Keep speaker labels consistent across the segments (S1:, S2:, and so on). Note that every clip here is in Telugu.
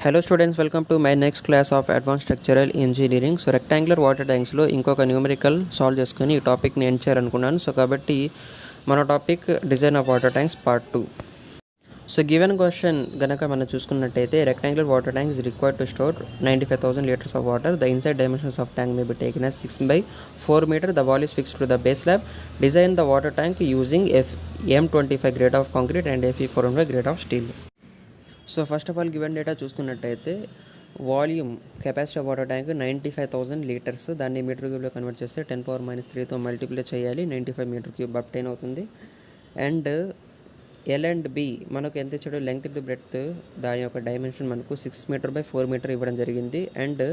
S1: Hello students, welcome to my next class of Advanced Structural Engineering. So rectangular water tanks లో ఇంకొక న్యూమరికల్ సాల్వ్ చేసుకొని ఈ టాపిక్ని ఎండ్ చేయాలనుకున్నాను. సో కాబట్టి మన topic design of water tanks part 2. So given question గనక మనం చూసుకున్నట్టయితే rectangular water tank is required to store 95,000 liters of water. The inside dimensions of tank may be taken as 6 by 4 meter. The wall is fixed to the base slab. Design the water tank using M25 grade of concrete and Fe415 grade of steel. So first of all given data చూసుకున్నట్టయితే volume capacity of water tank 95,000 litres. దాన్ని మీటర్ క్యూబ్లో కన్వర్ట్ చేస్తే 10⁻³ మల్టిప్లై చేయాలి. 95 మీటర్ క్యూబ్ అప్టైన్ అవుతుంది. అండ్ ఎల్ అండ్ బి మనకు ఎంత ఇచ్చాడు, లెంగ్త్ టు బ్రెడ్త్, దాని యొక్క డైమెన్షన్ మనకు 6 మీటర్ బై 4 మీటర్ ఇవ్వడం జరిగింది. And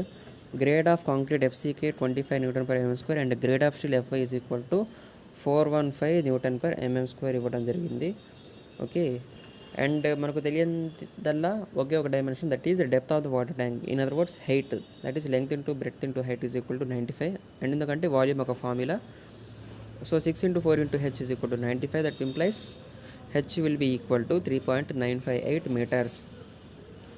S1: grade of concrete FCK 25 Nm/mm² and grade of steel FY is equal to 415 Nm/mm² ఇవ్వడం జరిగింది. ఓకే, అండ్ మనకు తెలియదల్లా ఒకే ఒక dimension, that is depth of the water tank. In other words height, that is length into breadth into height is equal to 95. And ఎందుకంటే వాల్యూమ్ ఒక ఫార్ములా, so 6 × 4 × H is equal to 95. That implies H will be equal to 3.958 metres.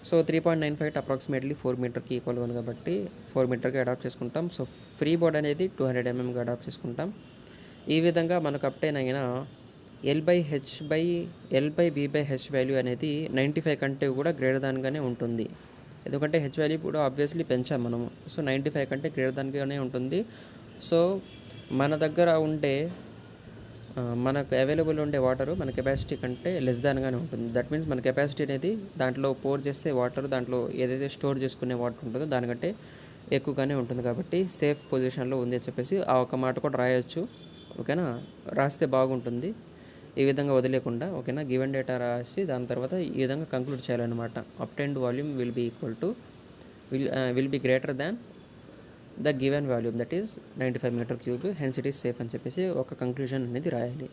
S1: So 3.958 approximately 4 మీటర్కి ఈక్వల్గా ఉంది కాబట్టి 4 మీటర్కి అడాప్ట్ చేసుకుంటాం. సో ఫ్రీ బోర్డ్ అనేది 200 mm అడాప్ట్ చేసుకుంటాం. ఈ విధంగా మనకు అప్టైన్ అయిన L/B/H వాల్యూ అనేది 95 కంటే కూడా గ్రేటర్ దాన్గానే ఉంటుంది. ఎందుకంటే హెచ్ వాల్యూ కూడా ఆబ్వియస్లీ పెంచాం మనము. సో 95 కంటే గ్రేటర్ దాన్గానే ఉంటుంది. సో మన దగ్గర ఉండే మనకు అవైలబుల్ ఉండే వాటరు మన కెపాసిటీ కంటే లెస్ దాన్గానే ఉంటుంది. దట్ మీన్స్ మన కెపాసిటీ అనేది దాంట్లో పోర్ చేస్తే వాటర్, దాంట్లో ఏదైతే స్టోర్ చేసుకునే వాటర్ ఉంటుందో దానికంటే ఎక్కువగానే ఉంటుంది. కాబట్టి సేఫ్ పొజిషన్లో ఉంది అని చెప్పేసి ఆ ఒక మాట కూడా రాయొచ్చు. ఓకేనా, రాస్తే బాగుంటుంది. ఈ విధంగా వదిలేకుండా, ఓకేనా, గివెన్ డేటా రాసి దాని తర్వాత ఈ విధంగా కంక్లూడ్ చేయాలన్నమాట. Obtained volume will be equal to will be greater than the given volume, that is 95 metre cube, hence it is safe అని చెప్పేసి ఒక కంక్లూజన్ అనేది రాయాలి.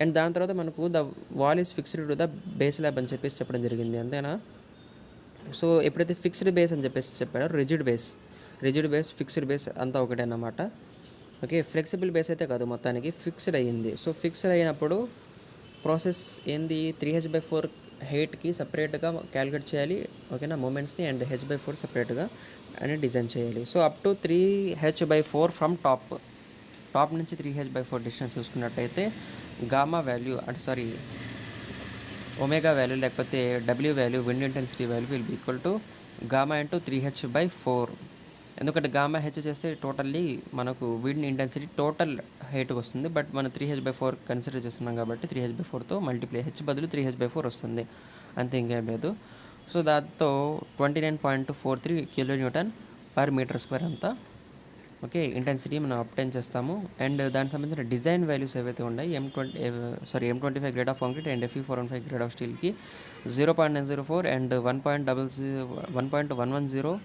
S1: అండ్ దాని తర్వాత మనకు the wall is fixed to the base lab అని చెప్పేసి చెప్పడం జరిగింది, అంతేనా. సో ఎప్పుడైతే ఫిక్స్డ్ బేస్ అని చెప్పేసి చెప్పాడో రిజిడ్ బేస్, ఫిక్స్డ్ బేస్ అంతా ఒకటే అన్నమాట. ఓకే, ఫ్లెక్సిబుల్ బేస్ అయితే కాదు, మొత్తానికి ఫిక్స్డ్ అయ్యింది. సో ఫిక్స్డ్ అయినప్పుడు ప్రాసెస్ ఏంది, 3H/4 హైట్కి సపరేట్గా క్యాలిక్యులేట్ చేయాలి. ఓకేనా, మూమెంట్స్ని, అండ్ H/4 సపరేట్గా అనేది డిజైన్ చేయాలి. So up to 3H/4 from top నుంచి 3H/4 డిస్టెన్స్ చూసుకున్నట్టయితే గామా వాల్యూ ఒమేగా వాల్యూ లేకపోతే W value, wind intensity value will be equal to gamma into 3H/4. ఎందుకంటే గామా హెచ్ చేస్తే టోటల్లీ మనకు విండ్ ఇంటెన్సిటీ టోటల్ హైట్కి వస్తుంది. బట్ మనం 3H/4 కన్సిడర్ చేస్తున్నాం కాబట్టి 3H/4తో మల్టిప్లై, హెచ్ బదులు 3H/4 వస్తుంది, అంతే, ఇంకేం లేదు. సో దాంతో 29.43 kN/m², అంతా ఓకే ఇంటెన్సిటీ మనం అప్టైన్ చేస్తాము. అండ్ దానికి సంబంధించిన డిజైన్ వాల్యూస్ ఏవైతే ఉన్నాయి, M25 grade of concrete and Fe415 grade of స్టీల్కి 0.904 and 1.110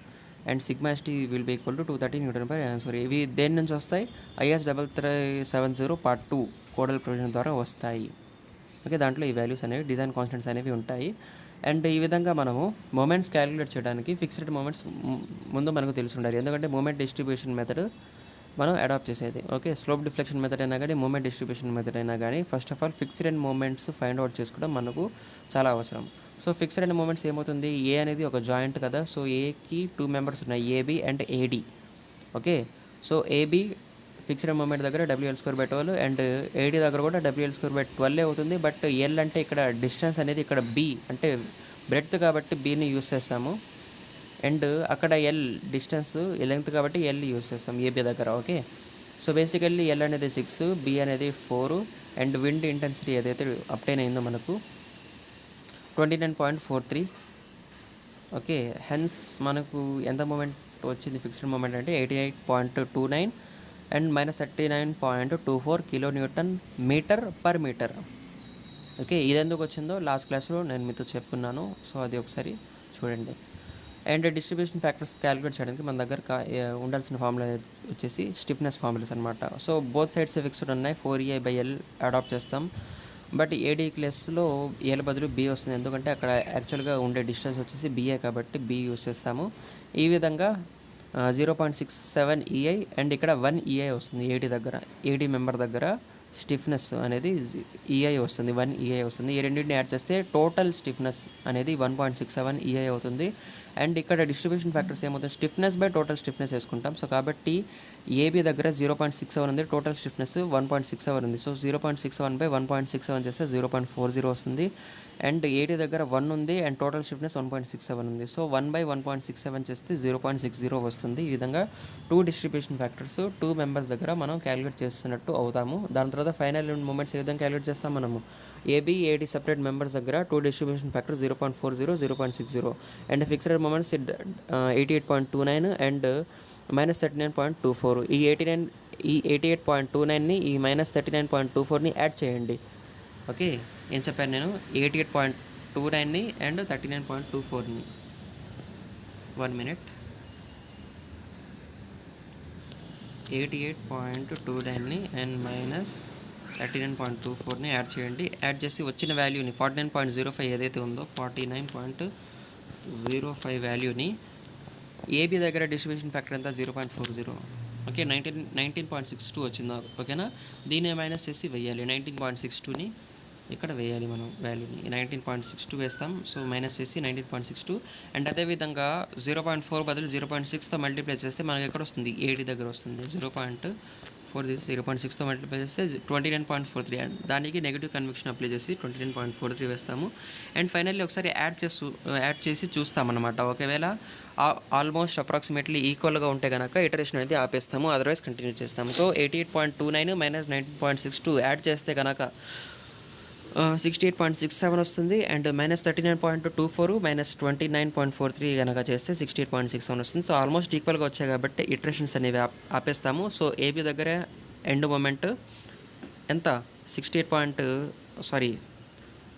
S1: and sigma ST will be equal to 230 Nm/m². ఇవి దేని నుంచి వస్తాయి, IS 3370 పార్ట్ 2 కోడల్ ప్రొవిజన్ ద్వారా వస్తాయి. ఓకే, దాంట్లో ఈ వాల్యూస్ అనేవి, డిజైన్ కాన్స్టెంట్స్ అనేవి ఉంటాయి. అండ్ ఈ విధంగా మనము మూమెంట్స్ క్యాలిక్యులేట్ చేయడానికి ఫిక్స్డ్ మూమెంట్స్ ముందు మనకు తెలిసి ఉండాలి. ఎందుకంటే మూమెంట్ డిస్ట్రిబ్యూషన్ మెథడ్ మనం అడాప్ట్ చేసేది. ఓకే, స్లోప్ డిఫ్లెక్షన్ మెథడ్ అయినా కానీ, మూమెంట్ డిస్ట్రిబ్యూషన్ మెథడ్ అయినా కానీ, first of all fixed end moments find out చేసుకోవడం మనకు చాలా అవసరం. సో ఫిక్స్డ్ అండ్ మూమెంట్స్ ఏమవుతుంది, ఏ అనేది ఒక జాయింట్ కదా. సో ఏకి 2 మెంబర్స్ ఉన్నాయి, AB and AD. Okay, so AB fixed moment దగ్గర WL²/12 అండ్ AD దగ్గర కూడా WL²/12 అవుతుంది. బట్ L అంటే ఇక్కడ డిస్టెన్స్ అనేది, ఇక్కడ B అంటే బ్రెడ్త్ కాబట్టి Bని యూస్ చేస్తాము. అండ్ అక్కడ L డిస్టెన్స్, లెంగ్త్ కాబట్టి L యూస్ చేస్తాం AB దగ్గర. ఓకే, సో బేసికల్లీ L అనేది 6, B అనేది 4 అండ్ విండ్ ఇంటెన్సిటీ ఏదైతే అప్టైన్ అయిందో మనకు 29.43. ఓకే, హెన్స్ మనకు ఎంత మూమెంట్ వచ్చింది ఫిక్స్డ్ మూమెంట్ అంటే 88.29 అండ్ -39.24 kN/m². ఓకే, ఇది ఎందుకు వచ్చిందో లాస్ట్ క్లాస్లో నేను మీతో చెప్పుకున్నాను. సో అది ఒకసారి చూడండి. అండ్ డిస్ట్రిబ్యూషన్ ఫ్యాక్టర్స్ క్యాలిక్యులేట్ చేయడానికి మన దగ్గర ఉండాల్సిన ఫార్ములా వచ్చేసి స్టిఫ్నెస్ ఫార్ములాస్ అనమాట. సో బోత్ సైడ్స్ ఫిక్స్డ్ ఉన్నాయి, 4EI/L అడాప్ట్ చేస్తాం. బట్ AD క్లాస్లో L బదులు B వస్తుంది, ఎందుకంటే అక్కడ యాక్చువల్గా ఉండే డిస్టెన్స్ వచ్చేసి BA కాబట్టి B యూస్ చేస్తాము. ఈ విధంగా 0.67 EI అండ్ ఇక్కడ 1 EI వస్తుంది. AD మెంబర్ దగ్గర స్టిఫ్నెస్ అనేది EI వస్తుంది, 1 EI వస్తుంది. ఈ రెండింటిని యాడ్ చేస్తే టోటల్ స్టిఫ్నెస్ అనేది 1.67 EI అవుతుంది. అండ్ ఇక్కడ డిస్ట్రిబ్యూషన్ ఫ్యాక్టర్స్ ఏమవుతుంది, స్టిఫ్నెస్ బై టోటల్ స్టిఫ్నెస్ వేసుకుంటాం. సో కాబట్టి ఏబీ దగ్గర 0.67 ఉంది, టోటల్ స్టిఫ్నెస్ 1.67 ఉంది. సో 0.61 బై 1.67 చేస్తే 0.40 వస్తుంది. అండ్ ఏడీ దగ్గర 1 ఉంది అండ్ టోటల్ స్టిఫ్నెస్ 1.67 ఉంది. సో 1 బై 1.67 చేస్తే 0.60 వస్తుంది. ఈ విధంగా 2 డిస్ట్రిబ్యూషన్ ఫ్యాక్టర్స్ 2 మెంబర్స్ దగ్గర మనం క్యాలిక్యులేట్ చేస్తున్నట్టు అవుతాము. దాని తర్వాత ఫైనల్ మూమెంట్స్ ఏ విధంగా క్యాలిక్యులేట్ చేస్తాం మనము, ఏబీ ఏడీ సెపరేట్ మెంబర్స్ దగ్గర 2 distribution factor 0.40, 0.60 and fixed moments 88.29 and -39.24. ఈ 88.29ని ఈ -39.24ని యాడ్ చేయండి. ఓకే, ఏం చెప్పాను నేను, 88.29ని అండ్ 39.24ని. 1 minute. 88.29ని అండ్ -39.24ని యాడ్ చేయండి. యాడ్ చేసి వచ్చిన వాల్యూని 49.05 ఏదైతే ఉందో 49.05 వాల్యూని ఏబీ దగ్గర డిస్ట్రిబ్యూషన్ ఫ్యాక్టర్ ఎంత 0.40. ఓకే, 19.62 వచ్చింది. ఓకేనా, దీన్ని మైనస్ చేసి వేయాలి. 19.62ని ఇక్కడ వేయాలి మనం వాల్యూని. 19.62 వేస్తాం. సో మైనస్ చేసి 19.62 అండ్ అదేవిధంగా 0.4 బదులు 0.6తో మల్టిప్లై చేస్తే మనకి ఎక్కడ వస్తుంది, ఏడీ దగ్గర వస్తుంది. 0.6తో మల్టిప్లై చేస్తే 29.43 అండ్ దానికి నెగిటివ్ కన్విక్షన్ అప్లై చేసి 29.43 వేస్తాము. అండ్ ఫైనల్లీ ఒకసారి యాడ్ చేసి చూస్తామన్నమాట. ఒకవేళ ఆల్మోస్ట్ అప్రాక్సిమేట్లీ ఈక్వల్గా ఉంటే కనుక ఇటరేషన్ అనేది ఆపేస్తాము, అదర్వైజ్ కంటిన్యూ చేస్తాము. సో 88.29 మైనస్ 19.62 యాడ్ చేస్తే కనుక 68.67 వస్తుంది. అండ్ -39.24 -29.43 కనుక చేస్తే 68.67 వస్తుంది. సో ఆల్మోస్ట్ ఈక్వల్గా వచ్చాయి కాబట్టి ఇటరేషన్స్ అనేవి ఆపేస్తాము. సో ఏబీ దగ్గర ఎండ్ మూమెంట్ ఎంత,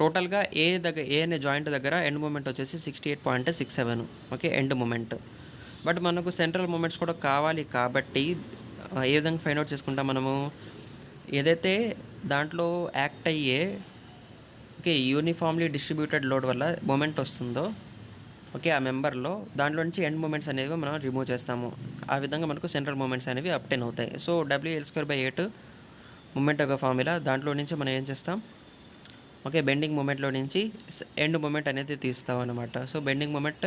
S1: టోటల్గా ఏ అనే జాయింట్ దగ్గర ఎండ్ మూమెంట్ వచ్చేసి 68.67. Okay, end moment. బట్ మనకు సెంట్రల్ మూమెంట్స్ కూడా కావాలి కాబట్టి ఏ విధంగా ఫైండ్ అవుట్ చేసుకుంటాం మనము, ఏదైతే దాంట్లో యాక్ట్ అయ్యే ఓకే యూనిఫామ్లీ డిస్ట్రిబ్యూటెడ్ లోడ్ వల్ల మూమెంట్ వస్తుందో ఓకే ఆ మెంబర్లో దాంట్లో నుంచి ఎండ్ మూమెంట్స్ అనేవి మనం రిమూవ్ చేస్తాము. ఆ విధంగా మనకు సెంట్రల్ మూమెంట్స్ అనేవి అప్టైన్ అవుతాయి. సో WL²/8 మూమెంట్ ఒక ఫార్ములా, దాంట్లో నుంచి మనం ఏం చేస్తాం, ఓకే బెండింగ్ మూమెంట్లో నుంచి ఎండ్ మూమెంట్ అనేది తీస్తాం అనమాట. So bending moment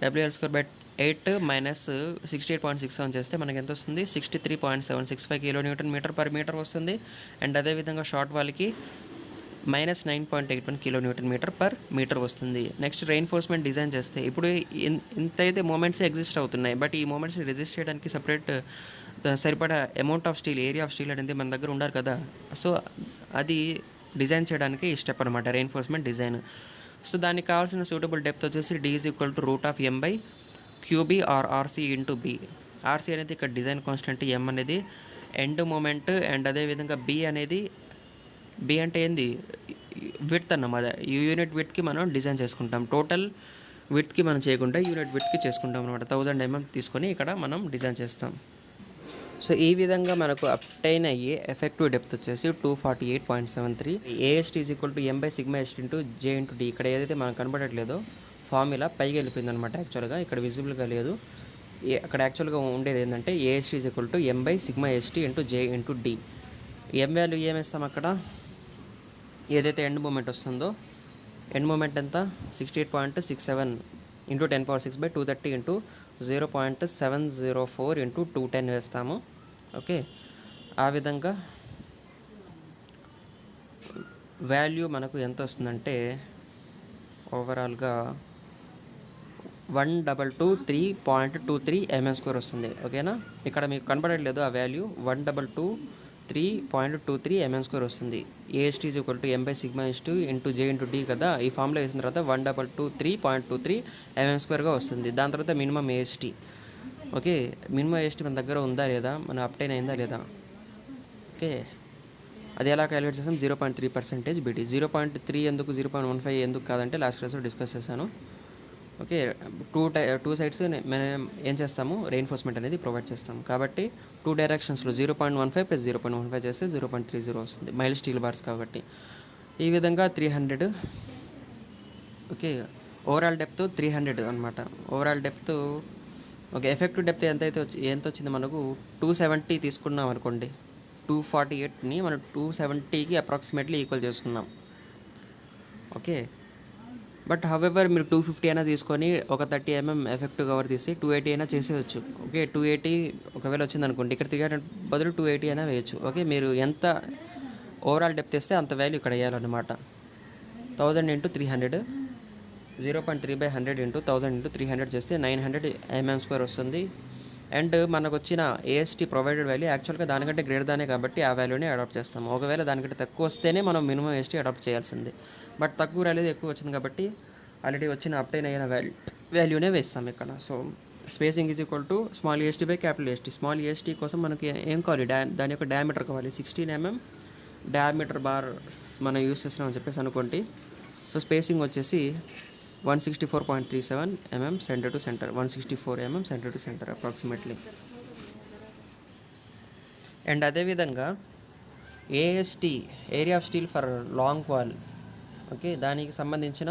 S1: WL²/8 minus 68.67 చేస్తే మనకి ఎంత వస్తుంది, 63.765 kN/m/m వస్తుంది. అండ్ అదేవిధంగా షార్ట్ వాల్కి -9.81 kN/m వస్తుంది. నెక్స్ట్ రెయిన్ఫోర్స్మెంట్ డిజైన్ చేస్తే ఇప్పుడు ఇంత అయితే మూమెంట్స్ ఎగ్జిస్ట్ అవుతున్నాయి, బట్ ఈ మూమెంట్స్ని రెసిస్ట్ చేయడానికి సపరేట్ సరిపడా amount of steel, area of steel అనేది మన దగ్గర ఉండాలి కదా. సో అది డిజైన్ చేయడానికి ఈ స్టెప్ అనమాట, రెయిన్ఫోర్స్మెంట్ డిజైన్. సో దానికి కావాల్సిన సూటబుల్ డెప్త్ వచ్చేసి D = √m/QB or RC × B. RC అనేది ఇక్కడ డిజైన్ కాన్స్టెంట్, M అనేది ఎండ్ మూమెంట్ అండ్ అదేవిధంగా B అంటే ఏంది, విడ్త్ అన్నమాట. యూనిట్ విడ్త్కి మనం డిజైన్ చేసుకుంటాం, టోటల్ విడ్త్కి మనం చేయకుండా యూనిట్ విడ్త్కి చేసుకుంటాం అనమాట. 1000 mm తీసుకొని ఇక్కడ మనం డిజైన్ చేస్తాం. సో ఈ విధంగా మనకు అప్టైన్ అయ్యే ఎఫెక్టివ్ డెప్త్ వచ్చేసి 248.73. AST = m/σst × J × D. ఇక్కడ ఏదైతే మనకు కనబడట్లేదో ఫార్ములా పైకి వెళ్ళిపోయింది అనమాట. యాక్చువల్గా ఇక్కడ విజిబుల్గా లేదు. అక్కడ యాక్చువల్గా ఉండేది ఏంటంటే AST = m/σst × J × D. M value ఏమేస్తాం అక్కడ, ఏదైతే ఎండ్ మూమెంట్ వస్తుందో ఎండ్ మూమెంట్ ఎంత 68.67 × 10⁻6/230 × 0.704 × 210 వేస్తాము. ఓకే, ఆ విధంగా వాల్యూ మనకు ఎంత వస్తుందంటే ఓవరాల్గా 122.23 mm² వస్తుంది. ఓకేనా, ఇక్కడ మీకు కనబడట్లేదు ఆ వాల్యూ, 122.23 mm² వస్తుంది. AST = m/σst × J × D కదా, ఈ ఫామ్లో వేసిన తర్వాత 123.23 mm²గా వస్తుంది. దాని తర్వాత minimum AST. Okay, minimum AST మన దగ్గర ఉందా లేదా, మన అప్టైన్ అయిందా లేదా. ఓకే, అది ఎలా క్యాలిక్యులేట్ చేస్తాం, 0.3% BD. 0.3 ఎందుకు, 0.15 ఎందుకు కాదంటే లాస్ట్ క్లాస్లో డిస్కస్ చేశాను. ఓకే, టూ సైడ్స్ మనం ఏం చేస్తాము, రెయిన్ఫోర్స్మెంట్ అనేది ప్రొవైడ్ చేస్తాం. కాబట్టి 2 డైరెక్షన్స్లో 0.15 + 0.15 చేస్తే 0.30 వస్తుంది, మైల్ స్టీల్ బార్స్ కాబట్టి. ఈ విధంగా 300. ఓకే, ఓవరాల్ డెప్త్ 300 అనమాట. Overall depth okay, effective depth ఎంత వచ్చింది మనకు, 270 తీసుకున్నాం అనుకోండి. 248ని మనం 270కి అప్రాక్సిమేట్లీ ఈక్వల్ చేసుకున్నాం. ఓకే, బట్ హవెవర్ మీరు 250 అయినా తీసుకొని ఒక 30 ఎఫెక్టివ్ కవర్ తీసి 280 అయినా చేసేయచ్చు. ఓకే, 280 ఒకవేళ వచ్చిందనుకోండి, ఇక్కడ 300 బదులు 280 అయినా వేయచ్చు. ఓకే, మీరు ఎంత ఓవరాల్ డెప్త్ వేస్తే అంత వాల్యూ ఇక్కడ వేయాలన్నమాట. 1000 ఇంటూ 300, 0.3/100 ఇంటూ 1000 ఇంటూ 300 చేస్తే 900 mm² వస్తుంది. అండ్ మనకు వచ్చిన ఏఎస్టీ ప్రొవైడెడ్ వాల్యూ యాక్చువల్గా దానికంటే గ్రేటర్ దానే కాబట్టి ఆ వాల్యూని అడాప్ట్ చేస్తాము. ఒకవేళ దానికంటే తక్కువ వస్తేనే మనం మినిమం ఏఎస్టీ అడాప్ట్ చేయాల్సింది. బట్ తక్కువ రాలేదు, ఎక్కువ వచ్చింది కాబట్టి ఆల్రెడీ వచ్చిన అప్టైన్ అయిన వాల్యూనే వేస్తాం ఇక్కడ. So spacing is equal to small AST by capital AST. Small AST కోసం మనకి ఏం కావాలి, దాని యొక్క డయామీటర్ కావాలి. 16 mm డయామీటర్ బార్స్ మనం యూస్ చేస్తున్నామని చెప్పేసి అనుకోండి. సో స్పేసింగ్ వచ్చేసి 164.37 mm centre to centre, 164 mm centre to centre approximately. And అదేవిధంగా AST area of steel for long wall. Okay, దానికి సంబంధించిన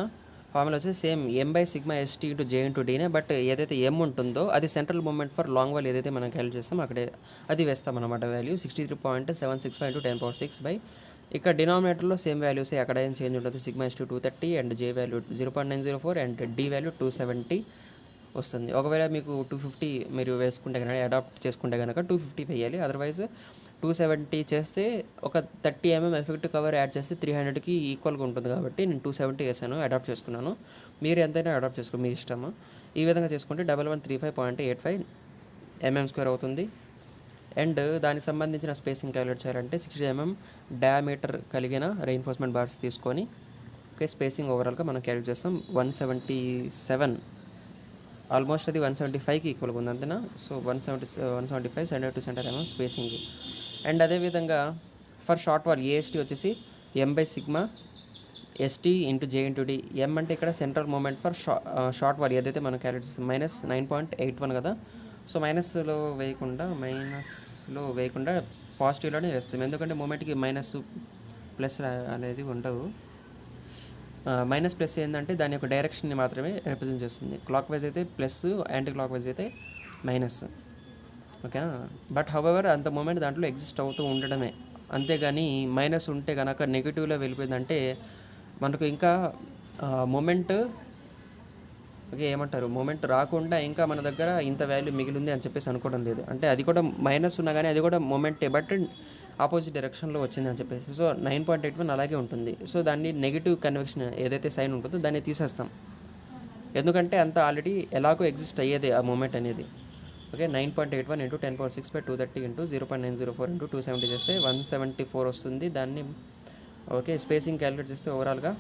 S1: ఫార్ములా వచ్చి same m/σ/st into j into dనే. బట్ ఏదైతే m ఉంటుందో అది central moment for long wall ఏదైతే మనం క్యాలిక్యులేట్ చేస్తామో అక్కడే అది వేస్తాం అన్నమాట. వాల్యూ 63.765 ఇంటూ 10^6 ఇక్కడ డినామినేటర్లో సేమ్ వాల్యూసే, అక్కడ ఏం చేంజ్ ఉంటుంది. σ/s 230 and j value 0.904 and d value 270 వస్తుంది. ఒకవేళ మీకు 250 మీరు వేసుకుంటే కనుక, అడాప్ట్ చేసుకుంటే కనుక 250 వేయాలి. అదర్వైజ్ 270 చేస్తే ఒక 30 mm ఎఫెక్టివ్ కవర్ యాడ్ చేస్తే 300కి ఈక్వల్గా ఉంటుంది కాబట్టి నేను 270 వేసాను, అడాప్ట్ చేసుకున్నాను. మీరు ఎంతైనా అడాప్ట్ చేసుకో, మీ ఇష్టము. ఈ విధంగా చేసుకుంటే 1135.85 mm² అవుతుంది. అండ్ దానికి సంబంధించిన స్పేసింగ్ క్యాలిక్యులేట్ చేయాలంటే 60 mm డయామీటర్ కలిగిన రెయిన్ఫోర్స్మెంట్ బార్స్ తీసుకొని, ఓకే, స్పేసింగ్ ఓవరాల్గా మనం క్యాలిక్యులేట్ చేస్తాం. 177 ఆల్మోస్ట్ అది 175కి ఈక్వల్గా ఉంది అంతేనా. So 175 centre to centre mm spacing. And అదేవిధంగా ఫర్ షార్ట్ వాల్ ఏఎస్టీ వచ్చేసి m/σ/st into j into d. m అంటే ఇక్కడ central moment for short wall ఏదైతే మనం క్యాలిక్యులేట్ చేస్తాం, -9.81 కదా. సో మైనస్లో వేయకుండా పాజిటివ్లోనే వేస్తాం, ఎందుకంటే మూమెంట్కి మైనస్ ప్లస్ అనేది ఉండవు. మైనస్ ప్లస్ ఏంటంటే దాని యొక్క డైరెక్షన్ని మాత్రమే రిప్రజెంట్ చేస్తుంది. క్లాక్ వైజ్ అయితే ప్లస్, యాంటీ క్లాక్ వైజ్ అయితే మైనస్. ఓకేనా. బట్ హవెవర్ అంత మూమెంట్ దాంట్లో ఎగ్జిస్ట్ అవుతూ ఉండడమే, అంతేగాని మైనస్ ఉంటే కనుక నెగిటివ్లో వెళ్ళిపోయిందంటే మనకు ఇంకా మూమెంట్, ఓకే, ఏమంటారు, మూమెంట్ రాకుండా ఇంకా మన దగ్గర ఇంత వాల్యూ మిగిలింది అని చెప్పేసి అనుకోవడం లేదు. అంటే అది కూడా మైనస్ ఉన్నా కానీ అది కూడా మూమెంటే, బట్ ఆపోజిట్ డైరెక్షన్లో వచ్చింది అని చెప్పేసి. సో 9.81 అలాగే ఉంటుంది. సో దాన్ని నెగిటివ్ కన్వెక్షన్ ఏదైతే సైన్ ఉంటుందో దాన్ని తీసేస్తాం, ఎందుకంటే అంత ఆల్రెడీ ఎలాగో ఎగ్జిస్ట్ అయ్యేది ఆ మూమెంట్ అనేది. ఓకే, 9.81 ఇంటూ 10^6/230 ఇంటూ 0.904 ఇంటూ 270 చేస్తే 174 వస్తుంది. దాన్ని ఓకే స్పేసింగ్ క్యాలిక్యులేట్ చేస్తే ఓవరాల్గా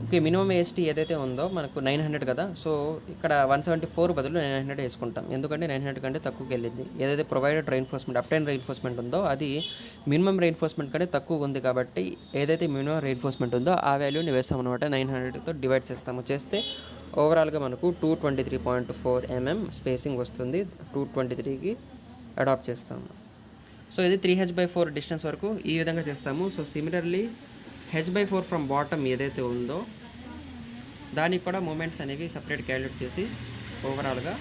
S1: ఓకే మినిమం ఏఎస్టీ ఏదైతే ఉందో మనకు 900 కదా. సో ఇక్కడ 174 బదులు 900 వేసుకుంటాం, ఎందుకంటే 900 కంటే తక్కువకి వెళ్ళింది. ఏదైతే ప్రొవైడెడ్ రెయిన్ఫోర్స్మెంట్ అప్టైన్ రెయిన్ఫోర్స్మెంట్ ఉందో అది మినిమం రెయిన్ఫోర్స్మెంట్ కంటే తక్కువ ఉంది కాబట్టి ఏదైతే మినిమం రెయిన్ఫోర్స్మెంట్ ఉందో ఆ వాల్యూని వేస్తాం అనమాట. 900తో డివైడ్ చేస్తే ఓవరాల్గా మనకు 223.4 mm స్పేసింగ్ వస్తుంది. 223కి అడాప్ట్ చేస్తాము. సో ఇది 3h/4 డిస్టెన్స్ వరకు ఈ విధంగా చేస్తాము. So similarly h/4 from bottom ఏదైతే ఉందో దానికి కూడా మూమెంట్స్ అనేవి సపరేట్ క్యాలిక్యులేట్ చేసి ఓవరాల్గా,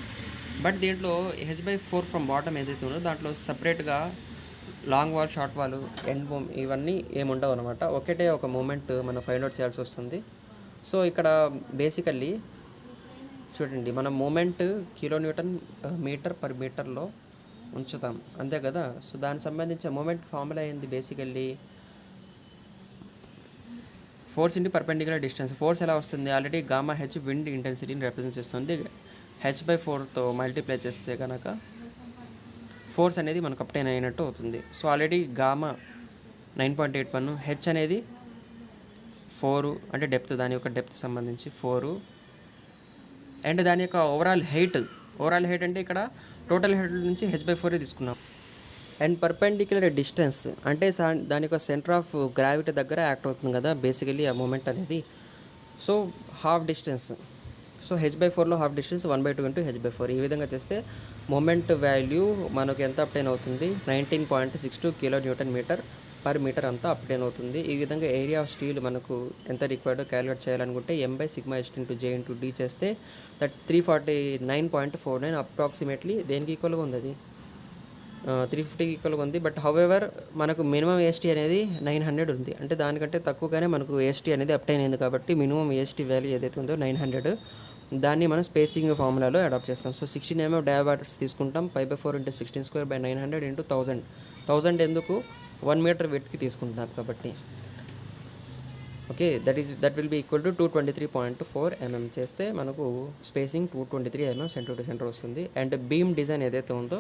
S1: బట్ దీంట్లో h/4 ఫ్రమ్ బాటమ్ ఏదైతే ఉందో దాంట్లో సపరేట్గా long wall, short wall, end move ఇవన్నీ ఏముండవు అనమాట. ఒకటే ఒక మూమెంట్ మనం ఫైండ్ అవుట్ చేయాల్సి వస్తుంది. సో ఇక్కడ బేసికల్లీ చూడండి, మనం మూమెంట్ kN/m/మీటర్లో ఉంచుతాం అంతే కదా. సో దానికి సంబంధించిన మూమెంట్ ఫార్ములా ఏంది, basically force into perpendicular distance. Force ఎలా వస్తుంది, ఆల్రెడీ గామా హెచ్ విండ్ ఇంటెన్సిటీని రిప్రజెంట్ చేస్తుంది. h/4తో మల్టిప్లై చేస్తే కనుక ఫోర్స్ అనేది మనకు అప్టైన్ అయినట్టు అవుతుంది. సో ఆల్రెడీ గామా 9.81, హెచ్ అనేది 4 అంటే డెప్త్, దాని యొక్క డెప్త్ సంబంధించి 4, అండ్ దాని యొక్క ఓవరాల్ హైట్ అంటే ఇక్కడ టోటల్ హైట్ నుంచి h/4 తీసుకున్నాం. అండ్ పర్పెండిక్యులర్ డిస్టెన్స్ అంటే దాని యొక్క సెంటర్ ఆఫ్ గ్రావిటీ దగ్గర యాక్ట్ అవుతుంది కదా బేసికలీ ఆ మూమెంట్ అనేది. సో హాఫ్ డిస్టెన్స్, సో h/4లో హాఫ్ డిస్టెన్స్ 1/2 ఇంటూ h/4. ఈ విధంగా చేస్తే మూమెంట్ వాల్యూ మనకు ఎంత అప్టైన్ అవుతుంది, 19.62 kN/m/మీటర్ అంతా అప్టైన్ అవుతుంది. ఈ విధంగా ఏరియా ఆఫ్ స్టీల్ మనకు ఎంత రిక్వైర్డో క్యాలిక్యులేట్ చేయాలనుకుంటే m/σ/s into j into d చేస్తే 349.49 అప్రాక్సిమేట్లీ దేనికి ఈక్వల్గా ఉంది, అది 350 ఈక్వల్గా ఉంది. బట్ హౌఎవర్ మనకు మినిమం ఏఎస్టీ అనేది 900 ఉంది. అంటే దానికంటే తక్కువగానే మనకు ఏఎస్టీ అనేది అప్టైన్ అయింది కాబట్టి మినిమం ఏఎస్టీ వాల్యూ ఏదైతే ఉందో 900 దాన్ని మనం స్పేసింగ్ ఫార్ములాలో అడాప్ట్ చేస్తాం. సో 16 mm డయాబాటర్స్ తీసుకుంటాం. 5/4 × 16² / 900 × 1000 ఎందుకు 1 మీటర్ విడ్త్కి తీసుకుంటాం కాబట్టి okay that will be equal to 223.4 mm చేస్తే మనకు spacing 223 mm centre to centre వస్తుంది. అండ్ బీమ్ డిజైన్ ఏదైతే ఉందో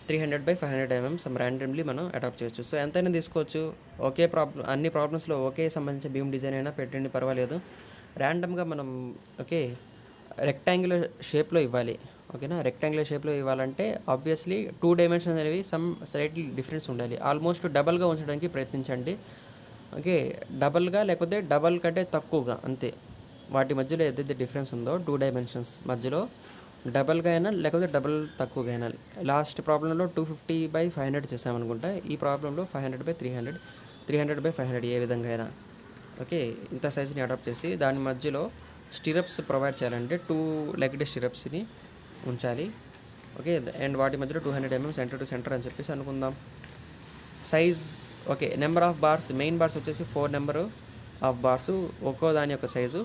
S1: 300/500 mm సమ్ ర్యాండమ్లీ మనం అడాప్ట్ చేయొచ్చు. సో ఎంతైనా తీసుకోవచ్చు. ఒకే అన్ని ప్రాబ్లమ్స్లో ఒకే సంబంధించిన బీమ్ డిజైన్ అయినా పెట్టండి, పర్వాలేదు. ర్యాండమ్గా మనం ఓకే రెక్టాంగులర్ షేప్లో ఇవ్వాలి. ఓకేనా, రెక్టాంగులర్ షేప్లో ఇవ్వాలంటే ఆబ్వియస్లీ 2 డైమెన్షన్స్ అనేవి సమ్ స్లైట్లీ డిఫరెన్స్ ఉండాలి. ఆల్మోస్ట్ డబల్గా ఉంచడానికి ప్రయత్నించండి. ఓకే, డబల్గా లేకపోతే డబల్ కంటే తక్కువగా, అంతే. వాటి మధ్యలో ఏదైతే డిఫరెన్స్ ఉందో 2 డైమెన్షన్స్ మధ్యలో డబల్గా అయినా లేకపోతే డబల్ తక్కువగా అయినా. లాస్ట్ ప్రాబ్లంలో 250/500 చేసామనుకుంటా. ఈ ప్రాబ్లంలో 500/300 300/500 ఏ విధంగా అయినా ఓకే ఇంత సైజుని అడాప్ట్ చేసి దాని మధ్యలో స్టిరప్స్ ప్రొవైడ్ చేయాలంటే 2 లెగ్డ్ స్టిరప్స్ని ఉంచాలి. ఓకే, అండ్ వాటి మధ్యలో 200 mm సెంటర్ టు సెంటర్ అని చెప్పేసి అనుకుందాం. Size okay, number of bars, main bars వచ్చేసి 4 నెంబర్ ఆఫ్ బార్స్, ఒక్కో దాని యొక్క size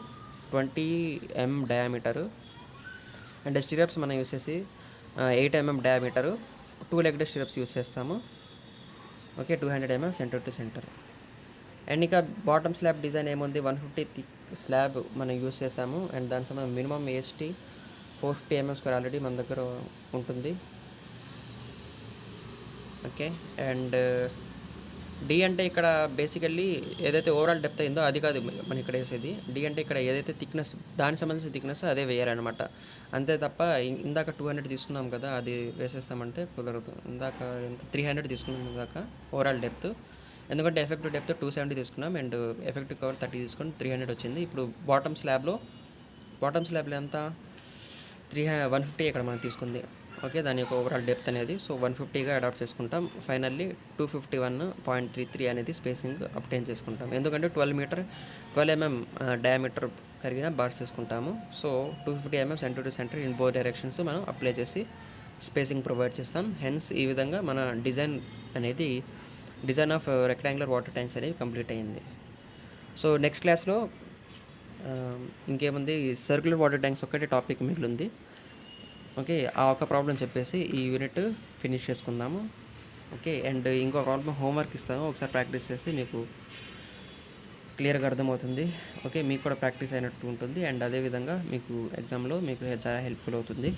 S1: 20 mm diameter. And stirrups మనం యూస్ చేసి 8 mm diameter, 2 legged stirrups use చేస్తాము. Okay, 200 mm centre to centre. And ఇక బాటమ్ స్లాబ్ డిజైన్ ఏముంది, 150 థిక్ స్లాబ్ మనం యూస్ చేసాము. అండ్ దాని సమయం మినిమం ఏఎస్టీ 450 mm² ఆల్రెడీ మన దగ్గర ఉంటుంది. ఓకే, అండ్ డి అంటే ఇక్కడ బేసికల్లీ ఏదైతే ఓవరాల్ డెప్త్ అయిందో అది కాదు మనం ఇక్కడ వేసేది. డి అంటే ఇక్కడ ఏదైతే థిక్నెస్, దానికి సంబంధించిన థిక్నెస్ అదే వేయాలన్నమాట. అంతే తప్ప ఇందాక 200 తీసుకున్నాం కదా అది వేసేస్తామంటే కుదరదు. ఇందాక ఎంత 300 తీసుకున్నాం ఇందాక ఓవరాల్ డెప్త్, ఎందుకంటే ఎఫెక్టివ్ డెప్త్ 270 తీసుకున్నాం అండ్ ఎఫెక్టివ్ కవర్ 30 తీసుకొని 300 వచ్చింది. ఇప్పుడు బాటమ్ స్లాబ్లో ఎంత 150 ఇక్కడ మనం తీసుకుంది. ఓకే, దాని యొక్క ఓవరాల్ డెప్త్ అనేది సో 150గా అడాప్ట్ చేసుకుంటాం. ఫైనల్లీ 251.33 అనేది స్పేసింగ్ అప్టైన్ చేసుకుంటాం. ఎందుకంటే 12 mm డయామీటర్ కలిగిన బార్స్ చేసుకుంటాము. So 250 mm centre to centre in both directions మనం అప్లై చేసి స్పేసింగ్ ప్రొవైడ్ చేస్తాం. హెన్స్ ఈ విధంగా మన design of rectangular water tanks అనేది కంప్లీట్ అయ్యింది. సో నెక్స్ట్ క్లాస్లో ఇంకేముంది, సర్క్యులర్ వాటర్ ట్యాంక్స్ ఒక్కటే టాపిక్ మిగిలింది. ఓకే, ఆ ఒక ప్రాబ్లం చెప్పేసి ఈ యూనిట్ ఫినిష్ చేసుకుందాము. ఓకే, అండ్ ఇంకో ప్రాబ్లం హోంవర్క్ ఇస్తాను, ఒకసారి ప్రాక్టీస్ చేసి మీకు క్లియర్గా అర్థమవుతుంది. ఓకే, మీకు కూడా ప్రాక్టీస్ అయినట్టు ఉంటుంది అండ్ అదేవిధంగా మీకు ఎగ్జామ్లో మీకు చాలా హెల్ప్ఫుల్ అవుతుంది.